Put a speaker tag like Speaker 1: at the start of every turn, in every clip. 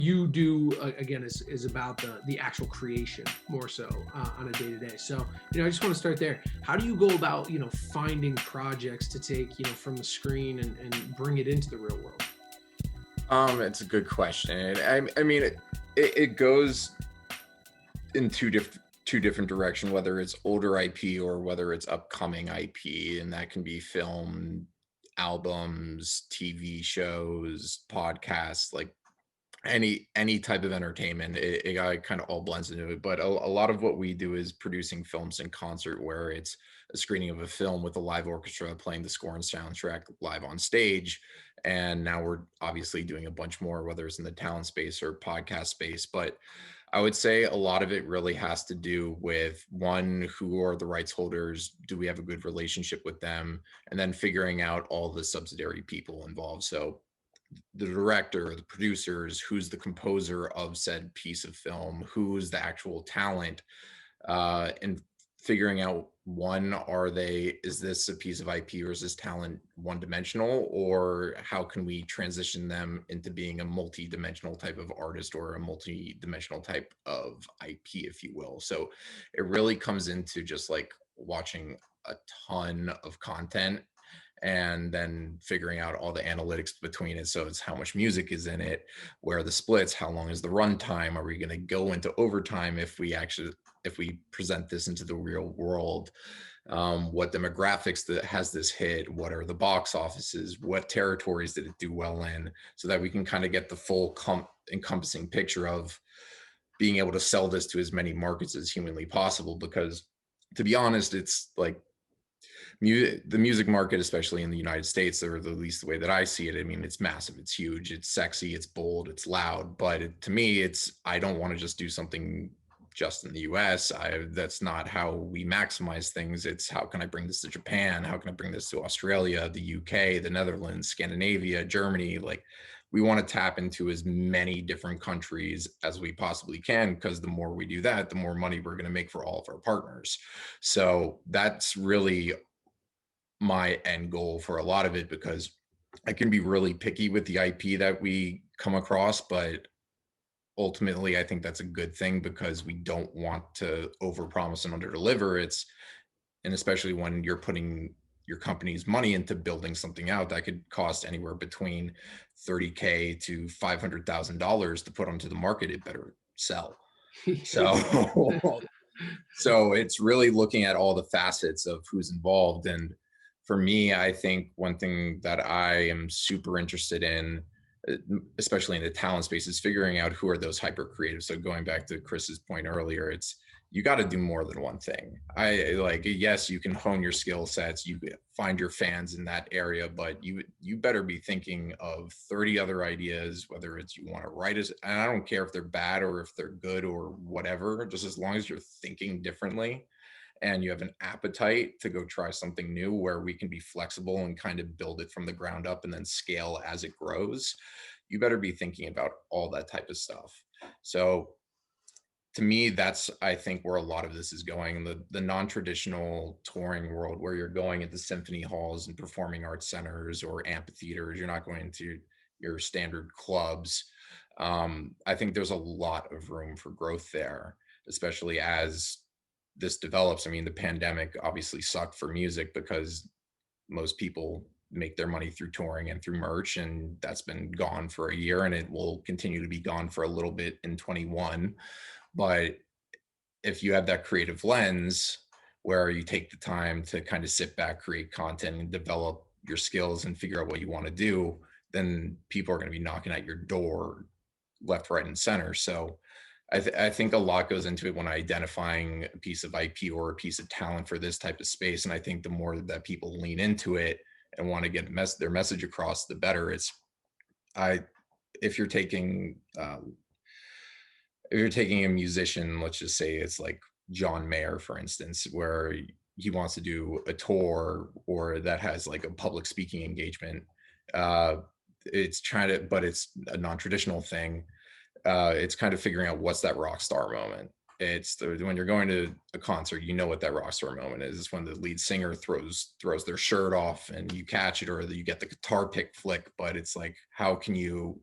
Speaker 1: you do again is about the actual creation more so on a day-to-day. So I just want to start there. How do you go about finding projects to take from the screen and bring it into the real world?
Speaker 2: It's a good question. I mean, it goes in two different directions, whether it's older IP or whether it's upcoming IP, and that can be film, albums, TV shows, podcasts, like any type of entertainment. It kind of all blends into it. But a lot of what we do is producing films in concert, where it's a screening of a film with a live orchestra playing the score and soundtrack live on stage. And now we're obviously doing a bunch more, whether it's in the talent space or podcast space. But I would say a lot of it really has to do with, one, who are the rights holders? Do we have a good relationship with them? And then figuring out all the subsidiary people involved. So the director, the producers, who's the composer of said piece of film, who's the actual talent, and figuring out, one, is this a piece of IP, or is this talent one dimensional, or how can we transition them into being a multi-dimensional type of artist or a multi-dimensional type of IP, if you will. So it really comes into just like watching a ton of content and then figuring out all the analytics between it. So it's how much music is in it, where are the splits, how long is the runtime, are we going to go into overtime if we present this into the real world, what demographics that has this hit, what are the box offices, what territories did it do well in, so that we can kind of get the full encompassing picture of being able to sell this to as many markets as humanly possible. Because to be honest, it's like the music market, especially in the United States, or at least the way that I see it, I mean, it's massive, it's huge, it's sexy, it's bold, it's loud. But to me, I don't want to just do something just in the US. That's not how we maximize things. It's how can I bring this to Japan? How can I bring this to Australia, the UK, the Netherlands, Scandinavia, Germany? Like, we want to tap into as many different countries as we possibly can, because the more we do that, the more money we're going to make for all of our partners. So that's really my end goal for a lot of it, because I can be really picky with the IP that we come across, but ultimately I think that's a good thing, because we don't want to overpromise and underdeliver. And especially when you're putting your company's money into building something out that could cost anywhere between $30K to $500,000 to put onto the market, it better sell. So so it's really looking at all the facets of who's involved. And for me, I think one thing that I am super interested in, especially in the talent space, is figuring out who are those hyper creatives. So going back to Chris's point earlier, you got to do more than one thing. Yes, you can hone your skill sets, you find your fans in that area, but you better be thinking of 30 other ideas, whether it's you want to write and I don't care if they're bad or if they're good or whatever, just as long as you're thinking differently and you have an appetite to go try something new, where we can be flexible and kind of build it from the ground up and then scale as it grows. You better be thinking about all that type of stuff. So to me, that's, I think, where a lot of this is going. The non-traditional touring world, where you're going into symphony halls and performing arts centers or amphitheaters, you're not going to your standard clubs. I think there's a lot of room for growth there, especially as this develops. I mean, the pandemic obviously sucked for music, because most people make their money through touring and through merch, and that's been gone for a year, and it will continue to be gone for a little bit in 21. But if you have that creative lens, where you take the time to kind of sit back, create content, and develop your skills and figure out what you want to do, then people are going to be knocking at your door left, right, and center. So I think a lot goes into it when identifying a piece of IP or a piece of talent for this type of space. And I think the more that people lean into it and want to get their message across, the better. If you're taking a musician, let's just say it's like John Mayer, for instance, where he wants to do a tour or that has like a public speaking engagement, but it's a non-traditional thing. It's kind of figuring out what's that rock star moment. When you're going to a concert, you know what that rock star moment is. It's when the lead singer throws their shirt off and you catch it, or you get the guitar pick flick. But it's like, how can you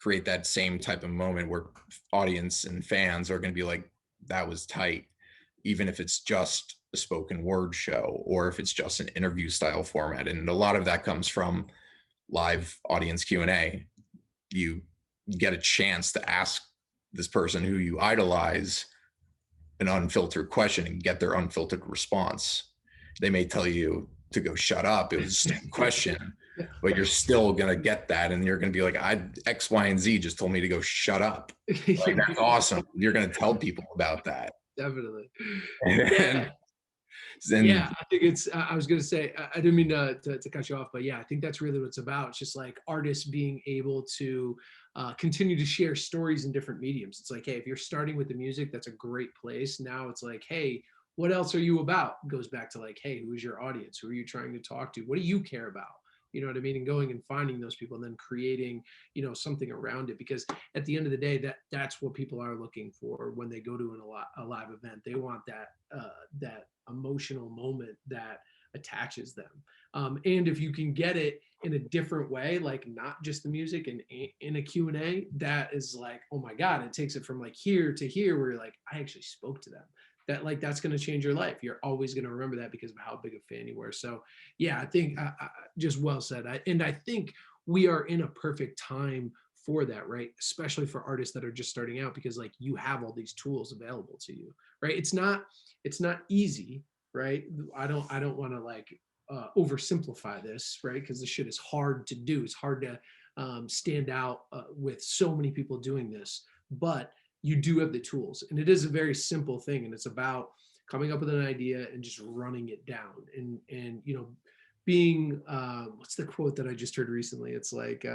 Speaker 2: create that same type of moment where audience and fans are going to be like, that was tight, even if it's just a spoken word show or if it's just an interview style format. And a lot of that comes from live audience Q&A. You get a chance to ask this person who you idolize an unfiltered question and get their unfiltered response. They may tell you to go shut up, it was a stupid question, but you're still gonna get that, and you're gonna be like, I X, Y, and Z just told me to go shut up. Like, that's awesome. You're gonna tell people about that.
Speaker 1: Definitely.
Speaker 2: And,
Speaker 1: Yeah, I think it's. I was gonna say, I didn't mean to cut you off, but yeah, I think that's really what it's about. It's just like artists being able to continue to share stories in different mediums. It's like, hey, if you're starting with the music, that's a great place. Now it's like, hey, what else are you about? It goes back to like, hey, who's your audience? Who are you trying to talk to? What do you care about? You know what I mean? And going and finding those people and then creating, something around it. Because at the end of the day, that's what people are looking for when they go to a live event. They want that emotional moment that attaches them. And if you can get it in a different way, like not just the music and in a Q&A, that is like, oh my God, it takes it from like here to here where you're like, I actually spoke to them. That's going to change your life. You're always going to remember that because of how big a fan you were. So yeah, I think just well said. I think we are in a perfect time for that, right? Especially for artists that are just starting out, because like you have all these tools available to you, right? It's not easy, right? I don't want to like oversimplify this, right? Because this shit is hard to do. It's hard to stand out with so many people doing this, but you do have the tools, and it is a very simple thing, and it's about coming up with an idea and just running it down, and being what's the quote that I just heard recently? It's like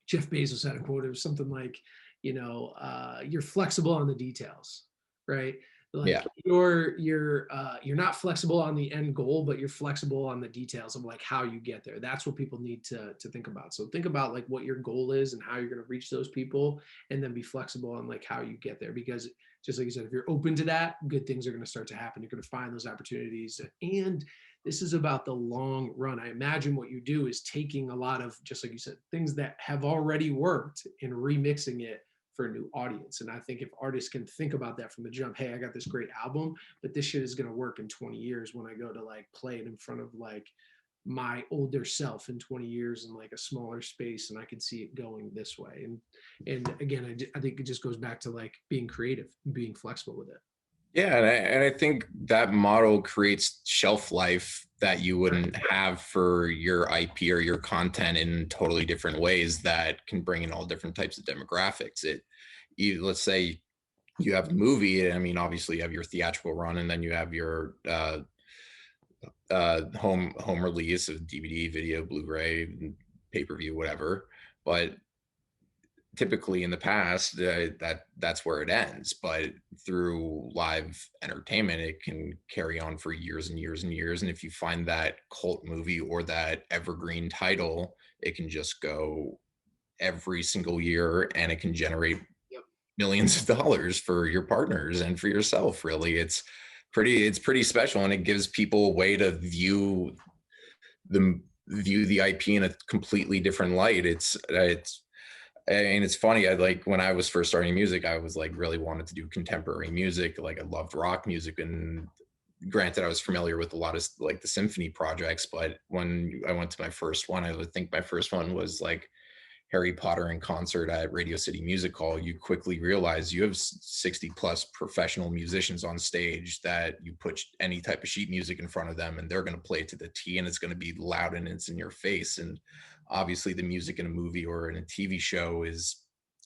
Speaker 1: Jeff Bezos had a quote. It was something like, you're flexible on the details, right? Like
Speaker 2: yeah,
Speaker 1: you're not flexible on the end goal, but you're flexible on the details of like how you get there. That's what people need to think about. So think about like what your goal is and how you're going to reach those people, and then be flexible on like how you get there. Because just like you said, if you're open to that, good things are going to start to happen. You're going to find those opportunities, and this is about the long run. I imagine what you do is taking a lot of, just like you said, things that have already worked and remixing it for a new audience. And I think if artists can think about that from the jump, hey, I got this great album, but this shit is going to work in 20 years when I go to like play it in front of like my older self in 20 years in like a smaller space, and I can see it going this way. And again, I think it just goes back to like being creative, being flexible with it.
Speaker 2: yeah, and I think that model creates shelf life that you wouldn't have for your IP or your content in totally different ways that can bring in all different types of demographics. Let's say you have a movie. I mean, obviously you have your theatrical run, and then you have your home release of DVD, video, Blu-ray, pay-per-view, whatever. But typically in the past, that's where it ends. But through live entertainment, it can carry on for years and years and years. And if you find that cult movie or that evergreen title, it can just go every single year, and it can generate
Speaker 1: Yep.
Speaker 2: millions of dollars for your partners and for yourself. Really, it's pretty special, and it gives people a way to view the IP in a completely different light. And it's funny. I like when I was first starting music, I was like really wanted to do contemporary music. Like I loved rock music, and granted, I was familiar with a lot of like the symphony projects. But when I went to my first one, I would think my first one was like Harry Potter in concert at Radio City Music Hall. You quickly realize you have 60 plus professional musicians on stage that you put any type of sheet music in front of them, and they're going to play to the T, and it's going to be loud and it's in your face. And obviously the music in a movie or in a TV show is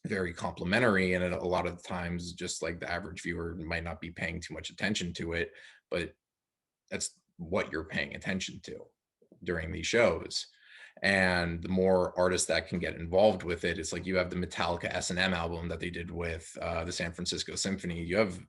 Speaker 2: very complimentary, and a lot of the times just like the average viewer might not be paying too much attention to it, but that's what you're paying attention to during these shows. And the more artists that can get involved with it, it's like you have the Metallica S&M album that they did with the San Francisco Symphony. You have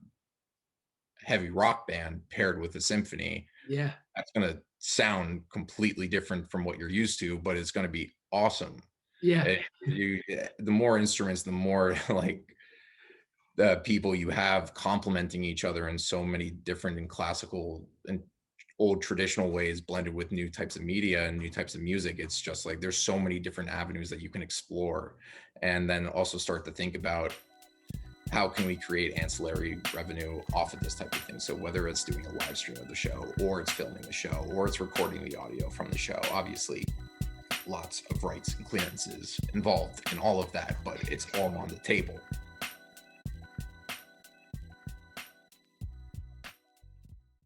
Speaker 2: heavy rock band paired with a symphony.
Speaker 1: Yeah.
Speaker 2: That's going to sound completely different from what you're used to, but it's going to be awesome.
Speaker 1: Yeah.
Speaker 2: The more instruments, the more like the people you have complementing each other in so many different and classical and old traditional ways blended with new types of media and new types of music. It's just like there's so many different avenues that you can explore, and then also start to think about how can we create ancillary revenue off of this type of thing. So whether it's doing a live stream of the show, or it's filming the show, or it's recording the audio from the show, obviously lots of rights and clearances involved in all of that, but it's all on the table.